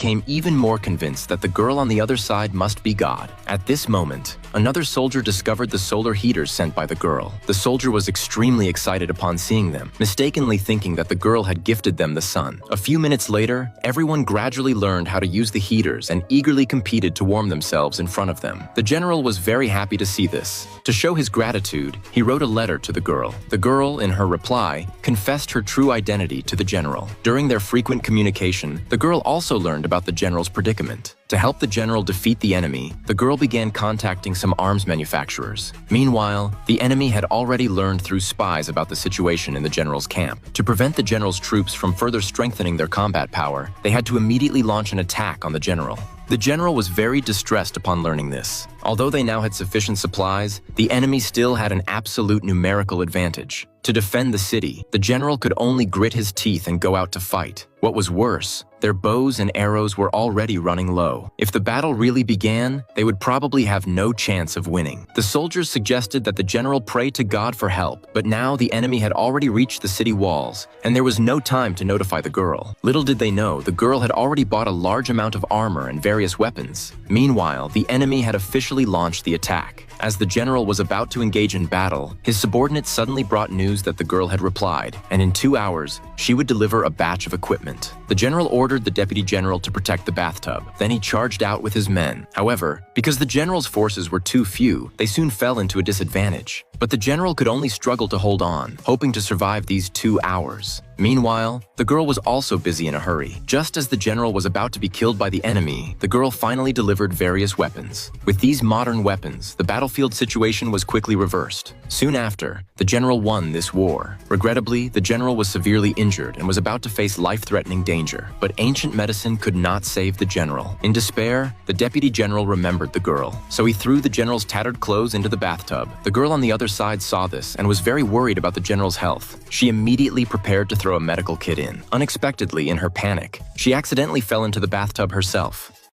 became even more convinced that the girl on the other side must be God. At this moment, another soldier discovered the solar heaters sent by the girl. The soldier was extremely excited upon seeing them, mistakenly thinking that the girl had gifted them the sun. A few minutes later, everyone gradually learned how to use the heaters and eagerly competed to warm themselves in front of them. The general was very happy to see this. To show his gratitude, he wrote a letter to the girl. The girl, in her reply, confessed her true identity to the general. During their frequent communication, the girl also learned about the general's predicament. To help the general defeat the enemy, the girl began contacting some arms manufacturers. Meanwhile, the enemy had already learned through spies about the situation in the general's camp. To prevent the general's troops from further strengthening their combat power, they had to immediately launch an attack on the general. The general was very distressed upon learning this. Although they now had sufficient supplies, the enemy still had an absolute numerical advantage. To defend the city, the general could only grit his teeth and go out to fight. What was worse, their bows and arrows were already running low. If the battle really began, they would probably have no chance of winning. The soldiers suggested that the general pray to God for help, but now the enemy had already reached the city walls, and there was no time to notify the girl. Little did they know, the girl had already bought a large amount of armor and various weapons. Meanwhile, the enemy had officially launched the attack. As the general was about to engage in battle, his subordinate suddenly brought news that the girl had replied, and in 2 hours, she would deliver a batch of equipment. The general ordered the deputy general to protect the bathtub. Then he charged out with his men. However, because the general's forces were too few, they soon fell into a disadvantage. But the general could only struggle to hold on, hoping to survive these 2 hours. Meanwhile, the girl was also busy in a hurry. Just as the general was about to be killed by the enemy, the girl finally delivered various weapons. With these modern weapons, the battlefield situation was quickly reversed. Soon after, the general won this war. Regrettably, the general was severely injured and was about to face life-threatening danger. But ancient medicine could not save the general. In despair, the deputy general remembered the girl. So he threw the general's tattered clothes into the bathtub. The girl on the other side saw this and was very worried about the general's health. She immediately prepared to throw a medical kit in. Unexpectedly, in her panic, she accidentally fell into the bathtub herself.